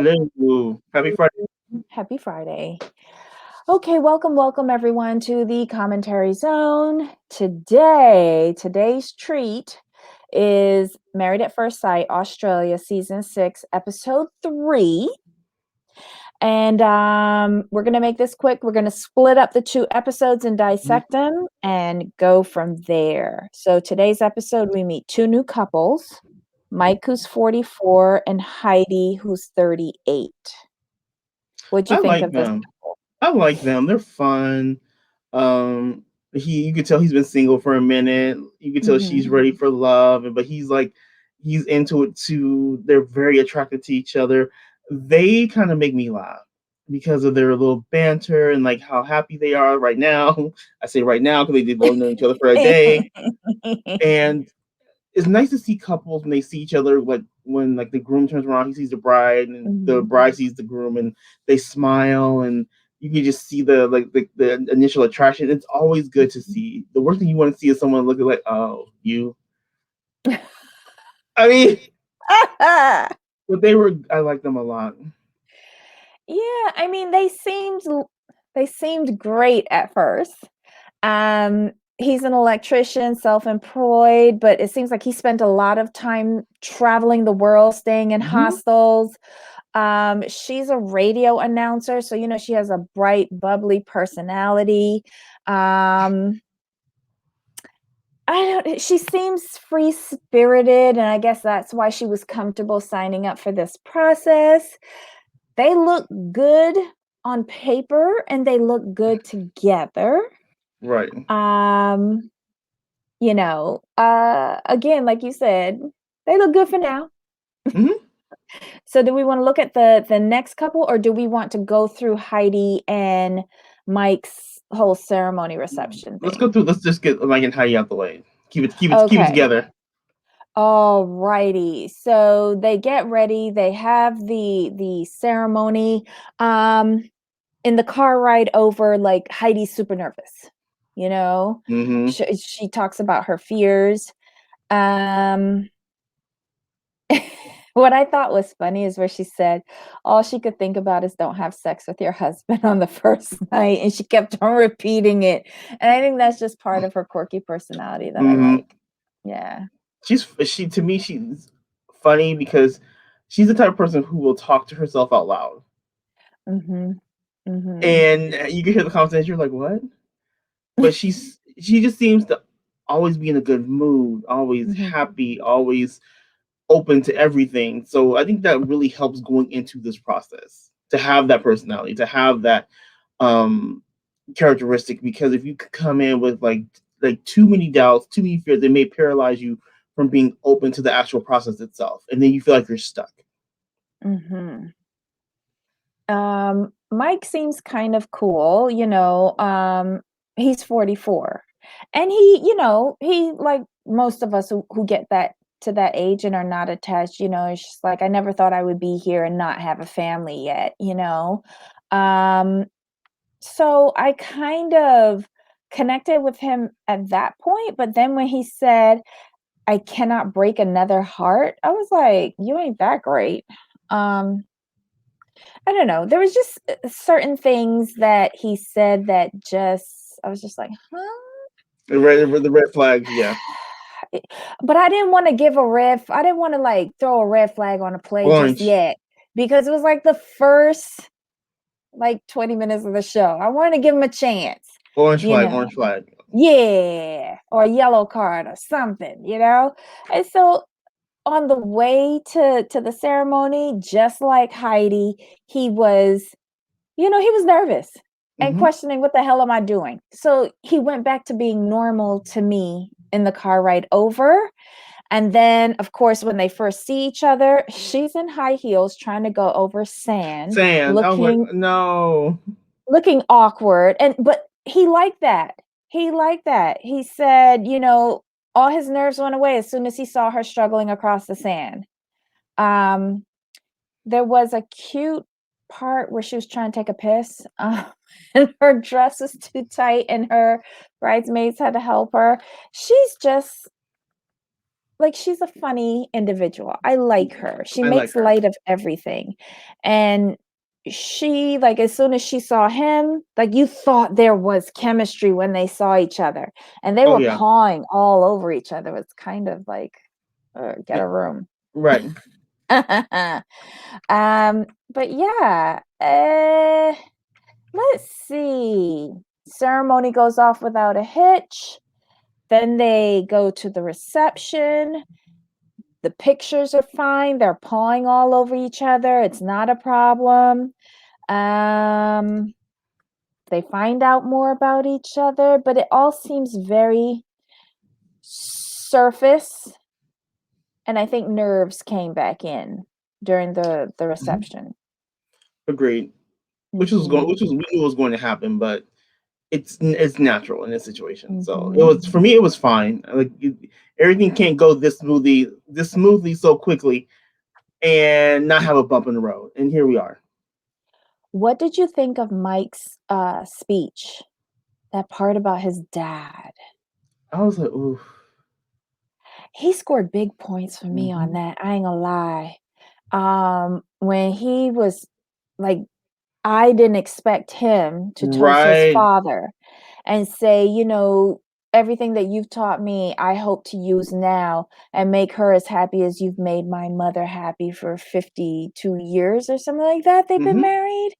Hello. Happy Friday. Happy Friday. Okay, welcome everyone to the commentary zone. Today's treat is Married at First Sight, Australia, season 6, episode 3. And we're going to make this quick. We're going to split up the 2 episodes and Mhm. dissect them and go from there. So today's episode, we meet 2 new couples, Mike, who's 44, and Heidi, who's 38. What'd you I think like of this them. couple? I like them. They're fun. You could tell he's been single for a minute. You could tell she's Mhm. ready for love, but he's into it too. They're very attracted to each other. They kind of make me laugh because of their little banter and like how happy they are right now. I say right now because they've only known each other for a day, and it's nice to see couples when they see each other, like when like the groom turns around, he sees the bride, and the Mhm. bride sees the groom, and they smile, and you can just see the initial attraction. It's always good to see. The worst thing you want to see is someone looking like, oh, you. I mean, but I like them a lot. Yeah, I mean, they seemed great at first. He's an electrician, self-employed, but it seems like he spent a lot of time traveling the world, staying in Hmm. hostels. She's a radio announcer, so she has a bright, bubbly personality. Um, she seems free-spirited, and I guess that's why she was comfortable signing up for this process. They look good on paper and they look good together. Right. Um, again, like you said, they look good for now. Hmm. So do we want to look at the next couple, or do we want to go through Heidi and Mike's whole ceremony reception Let's go thing? through. Let's just get Mike and Heidi out the way. Keep it Okay. together. All righty. So they get ready, they have the ceremony. Um in the car ride over, like, Heidi's super nervous, you know? Hmm. She talks about her fears. Um, what I thought was funny is where she said all she could think about is don't have sex with your husband on the first night, and she kept on repeating it, and I think that's just part of her quirky personality that I Hmm. like. Yeah. She's funny because she's the type of person who will talk to herself out loud, Mhm. Mhm. and you can hear the conversation. You're like, what? But she just seems to always be in a good mood, always Mhm. happy, always open to everything. So I think that really helps going into this process to have that personality, to have that um characteristic. Because if you could come in with like too many doubts, too many fears, it may paralyze you from being open to the actual process itself, and then you feel like you're stuck. Mhm. Mike seems kind of cool, he's 44. And he like most of us who get that to that age and are not attached, it's just like I never thought I would be here and not have a family yet. Um, so I kind of connected with him at that point, but then when he said, I cannot break another heart, I was like, you ain't that great. Um, I don't know. There was just certain things that he said that just I was just like, "Huh?" The red flags, yeah. Eh, but I didn't wanna give a red I didn't wanna, like, throw a red flag on a play just Orange, yet because it was, like, the first, like, 20 minutes of the show. I wanted to give him a chance, orange you flag, know? orange flag. Yeah, or a yellow card or something? And so on the way to the ceremony, just like Heidi, he was he was nervous and Hmm. questioning, "What the hell am I doing?" So he went back to being normal to me in the car ride over. And then, of course, when they first see each other, she's in high heels trying to go over sand, Sand. I was like, no. looking awkward. But he liked that. He liked that. He said, all his nerves went away as soon as he saw her struggling across the sand. Um, There was a cute part where she was trying to take a piss, and her dress was too tight and her bridesmaids had to help her. She's just like, she's a funny individual. I like her. She I like makes her. light of everything, and she like, as soon as she saw him, like, you thought there was chemistry when they saw each other, and they Oh were yeah. pawing all over each other. It's kind of like, "Get Eh, a room." right. But yeah, let's see. Ceremony goes off without a hitch. Then they go to the reception. The pictures are fine. They're pawing all over each other. It's not a problem. Um, they find out more about each other, but it all seems very surface. And I think nerves came back in during the Mhm. reception. Agreed. Mhm. Which was we knew was going to happen, but it's natural in this situation. So it Mhm. was for me. It was fine. Like everything can't go this smoothly so quickly, and not have a bump in the road. And here we are. What did you think of Mike's speech? That part about his dad. I was like, ooh. He scored big points for me on Hmm. that. I ain't gonna lie. When he was like, I didn't expect him to toast his Right. father and say, everything that you've taught me, I hope to use now and make her as happy as you've made my mother happy for 52 years or something like that. They've been Hmm. married.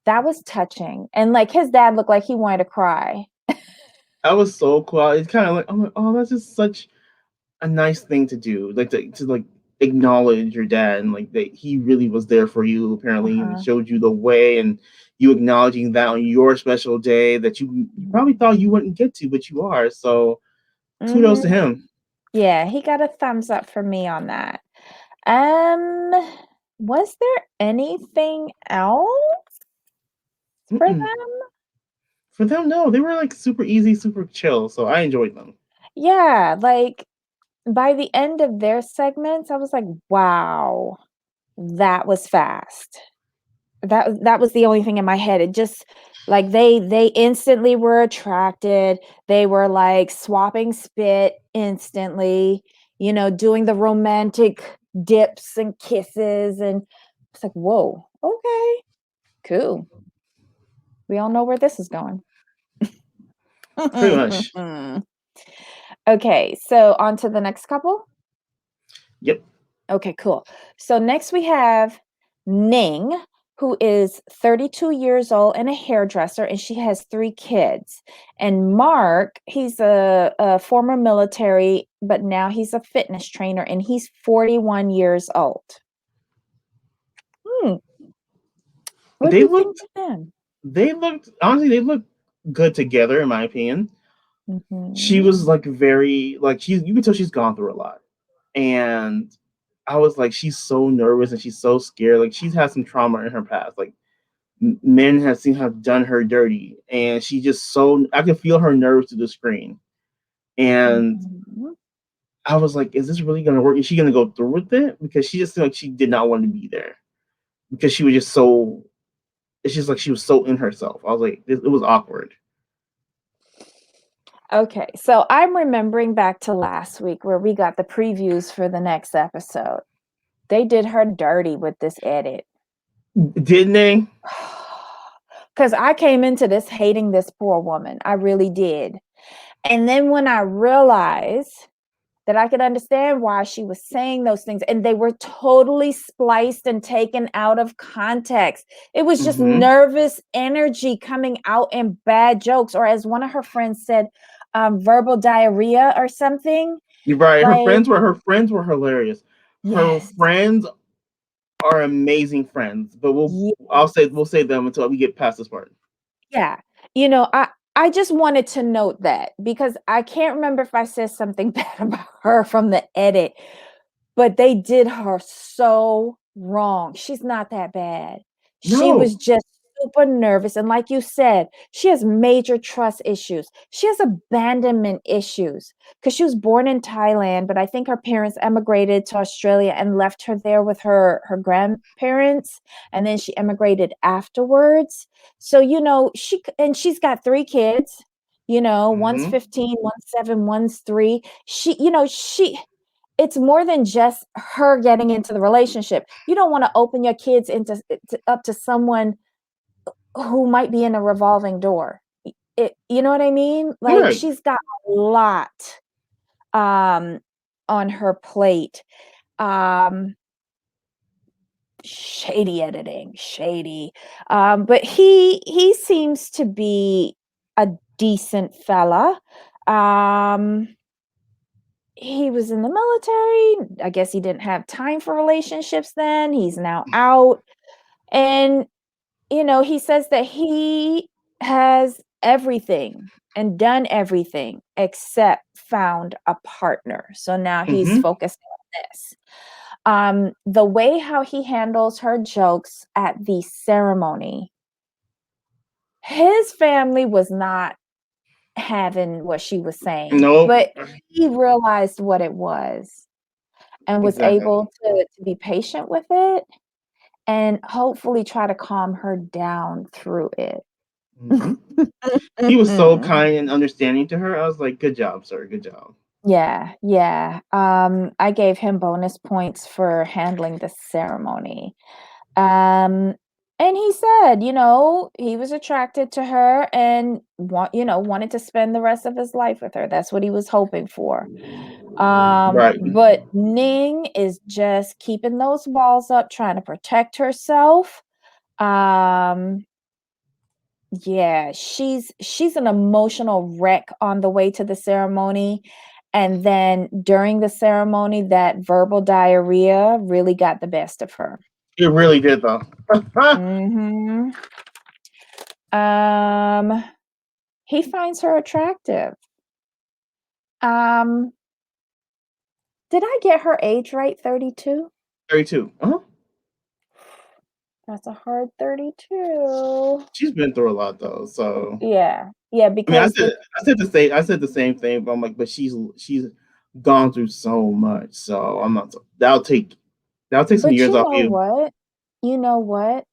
That was touching. And like his dad looked like he wanted to cry. That was so cool. It's kind of like, I'm like, oh, that's just such a nice thing to do. Like to like acknowledge your dad and like that he really was there for you apparently and Uh-huh. showed you the way, and you acknowledging that on your special day that you probably thought you wouldn't get to, but you are. So kudos to Mm-hmm. him. Yeah, he got a thumbs up for me on that. Um, was there anything else for Mm-mm. them? For them, no, they were like super easy, super chill. So I enjoyed them. Yeah, like by the end of their segments, I was like, wow, that was fast. That was the only thing in my head. It just like they instantly were attracted. They were like swapping spit instantly, doing the romantic dips and kisses, and it's like, whoa, okay, cool. We all know where this is going. Pretty much. Okay, so on to the next couple. Yep. Okay, cool. So next we have Ning, who is 32 years old and a hairdresser, and she has 3 kids. And Mark, he's a former military, but now he's a fitness trainer, and he's 41 years old. Hmm, what do They you think looked of them? they looked honestly, they looked good together in my opinion. She Mhm, was like very like you can tell she's gone through a lot. And I was like, she's so nervous and she's so scared. Like she's had some trauma in her past. Like men have seen have done her dirty, and she just so I could feel her nerves through the screen. And mhm. I was like, is this really gonna work? Is she gonna go through with it? Because she just seemed like she did not want to be there because she was just so. It's just like she was so in herself. I was like, it was awkward. Okay, so I'm remembering back to last week where we got the previews for the next episode. They did her dirty with this edit. Didn't they? Because I came into this hating this poor woman. I really did. And then when I realized that I could understand why she was saying those things, and they were totally spliced and taken out of context. It was just Mm-hmm. nervous energy coming out in bad jokes, or as one of her friends said, verbal diarrhea or something. You're right. Like, Her friends were hilarious. Her yes, friends are amazing friends, but yeah. we'll say them until we get past this part. Yeah. I just wanted to note that because I can't remember if I said something bad about her from the edit, but they did her so wrong. She's not that bad. She was No, just super nervous, and like you said, she has major trust issues. She has abandonment issues because she was born in Thailand, but I think her parents emigrated to Australia and left her there with her grandparents, and then she emigrated afterwards. So, she's got 3 kids, one's hmm 15, one's 7, one's 3. She it's more than just her getting into the relationship. You don't want to open your kids up to someone who might be in a revolving door. You know what I mean? Like Right. she's got a lot um on her plate. Um Shady editing, shady. But he seems to be a decent fella. Um he was in the military. I guess he didn't have time for relationships then. He's now out. And he says that he has everything and done everything except found a partner. So now he's Mhm. focused on this. The way how he handles her jokes at the ceremony, his family was not having what she was saying, Nope. but he realized what it was and was Exactly. able to be patient with it and hopefully try to calm her down through it. Mhm. He was so kind and understanding to her. I was like, "Good job, sir. Good job." Yeah, yeah. I gave him bonus points for handling the ceremony. Um, and he said, he was attracted to her and wanted to spend the rest of his life with her. That's what he was hoping for. Right. But Ning is just keeping those walls up, trying to protect herself. Um, yeah, she's an emotional wreck on the way to the ceremony. And then during the ceremony, that verbal diarrhea really got the best of her. It really did, though. Mhm. Um, he finds her attractive. Um, did I get her age right? 32? 32. Uh-huh. That's a hard 32. She's been through a lot, though. So Yeah. Yeah, I mean, because the I said the same thing, but I'm like, but she's gone through so much. So I'm not. That'll take some but years you off know you. what? You know what?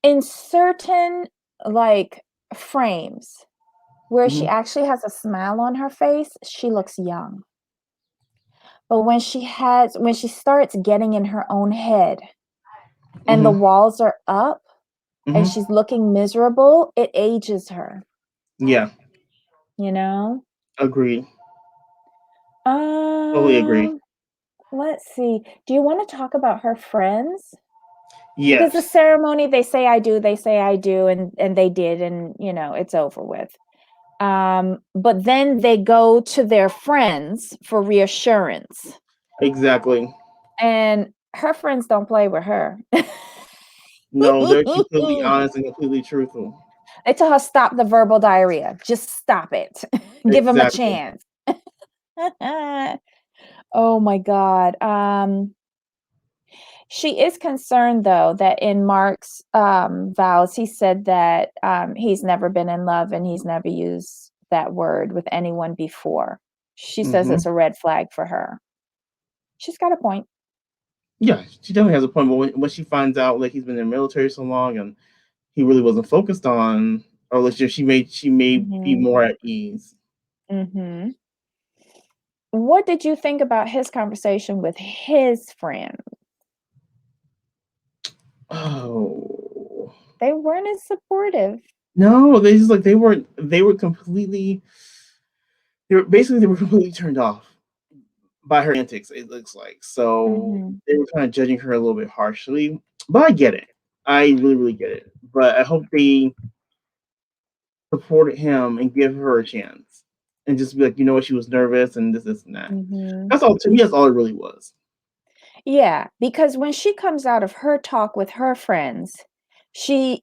In certain like frames where she Hmm. actually has a smile on her face, she looks young. But when she starts getting in her own head and the Hmm. walls are up and Hmm. she's looking miserable, it ages her, Yeah. you know? Agree. Totally agree. Um, let's see. Do you want to talk about her friends? Because the Yes. ceremony, they say I do, and they did, and it's over with. But then they go to their friends for reassurance, Exactly. and her friends don't play with her. No, they're completely honest and completely truthful. They tell her stop the verbal diarrhea. Just stop it. Give him a Exactly. chance. Oh my God. She is concerned though that in Mark's vows, he said that he's never been in love and he's never used that word with anyone before. She says Hmm. it's a red flag for her. She's got a point. Yeah, she definitely has a point. But when she finds out like he's been in the military so long and he really wasn't focused on a relationship, she may be Hmm. more at ease. Hmm. What did you think about his conversation with his friend? Oh They weren't as supportive. no, they were completely they were completely turned off by her antics. It looks like so Hmm. they were kind of judging her a little bit harshly, but I get it. I really get it. But I hope they supported him and give her a chance and just be like, you know what, she was nervous and this and that. Hmm. That's all to me. That's all it really was. Yeah, because when she comes out of her talk with her friends, she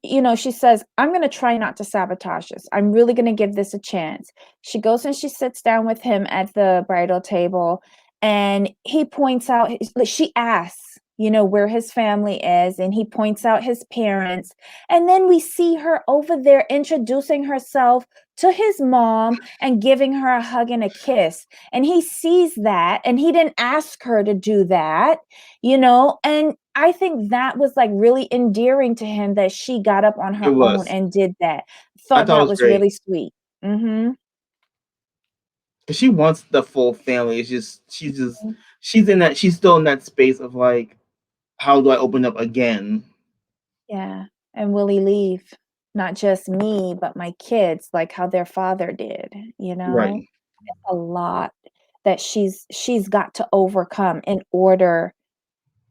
says, I'm going to try not to sabotage this. I'm really going to give this a chance. She goes and she sits down with him at the bridal table, and he points out, like, she asks, where his family is, and he points out his parents. And then we see her over there introducing herself to his mom and giving her a hug and a kiss. And he sees that, and he didn't ask her to do that, and I think that was like really endearing to him that she got up on It her own was. and did that. I Thought thought it that was was great. really sweet. Mhm. 'Cause she wants the full family. It's just Mm. she's still in that space of like, how do I open up again? Yeah, and will he leave? Not just me, but my kids, like how their father did, you know? Right. It's a lot that she's got to overcome in order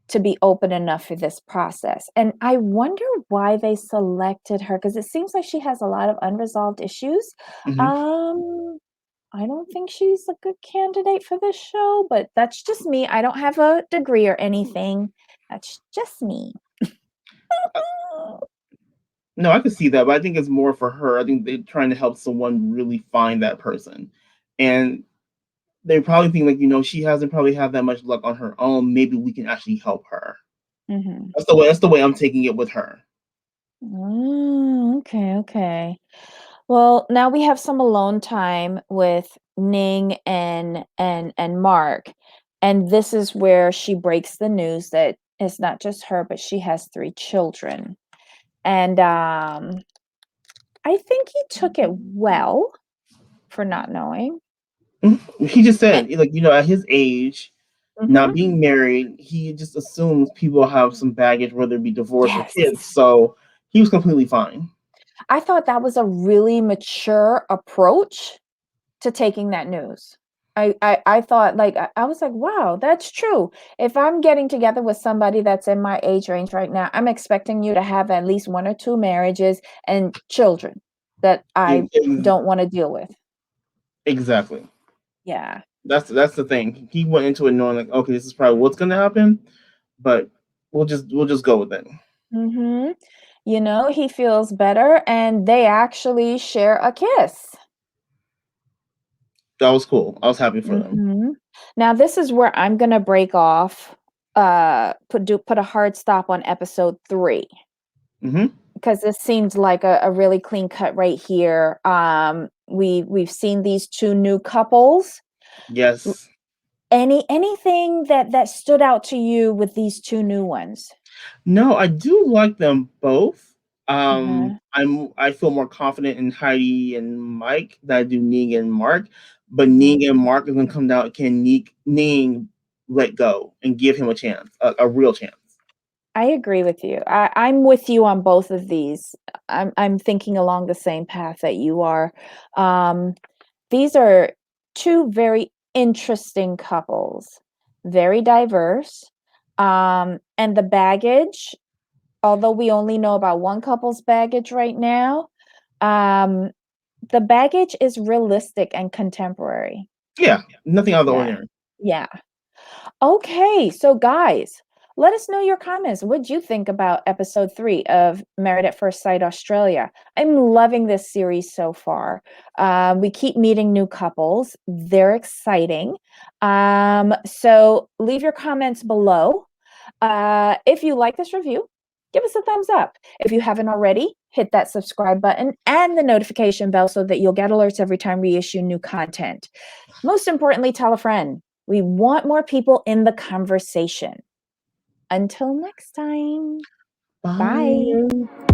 to be open enough for this process, and I wonder why they selected her because it seems like she has a lot of unresolved issues. Mhm. Um, I don't think she's a good candidate for this show, but that's just me. I don't have a degree or anything. That's just me. Uh, no, I could see that, but I think it's more for her. I think they're trying to help someone really find that person. And they probably think like, she hasn't probably had that much luck on her own. Maybe we can actually help her. Mhm. That's the way I'm taking it with her. Mm, okay, okay. Well, now we have some alone time with Ning and Mark. And this is where she breaks the news that it's not just her, but she has 3 children. And I think he took it well for not knowing. Mhm. He just Eh, said, like, at his age, not mhm. being married, he just assumes people have some baggage, whether it be divorce or kids. Yes. So he was completely fine. I thought that was a really mature approach to taking that news. I thought, like, I was like, "Wow, that's true." If I'm getting together with somebody that's in my age range right now, I'm expecting you to have at least 1 or 2 marriages and children that I Ex- don't wanna deal with. Exactly. Yeah. That's the thing. He went into it knowing like, okay, this is probably what's gonna happen, but we'll just go with it. Mhm. You know, he feels better, and they actually share a kiss. That was cool. I was happy for them. Mhm. Now this is where I'm gonna break off, put a hard stop on episode 3. Hmm. Because this seems like a really clean cut right here. We've seen these 2 new couples. W Yes. anything that stood out to you with these 2 new ones? No, I do like them both. Uh-huh, I feel more confident in Heidi and Mike than I do Ning and Mark. But uh-huh. Ning and Mark is gonna come down. Can Ning let go and give him a chance, a real chance? I agree with you. I'm with you on both of these. I'm thinking along the same path that you are. Um, these are 2 very interesting couples, very diverse, and the baggage, although we only know about one couple's baggage right now, um, the baggage is realistic and contemporary. Yeah, nothing out of the Yeah. ordinary. Yeah. Okay, so guys, let us know your comments. What'd you think about episode 3 of Married at First Sight Australia? I'm loving this series so far. We keep meeting new couples. They're exciting. So leave your comments below. If you like this review, give us a thumbs up. If you haven't already, hit that subscribe button and the notification bell so that you'll get alerts every time we issue new content. Most importantly, tell a friend. We want more people in the conversation. Until next time, bye. Bye.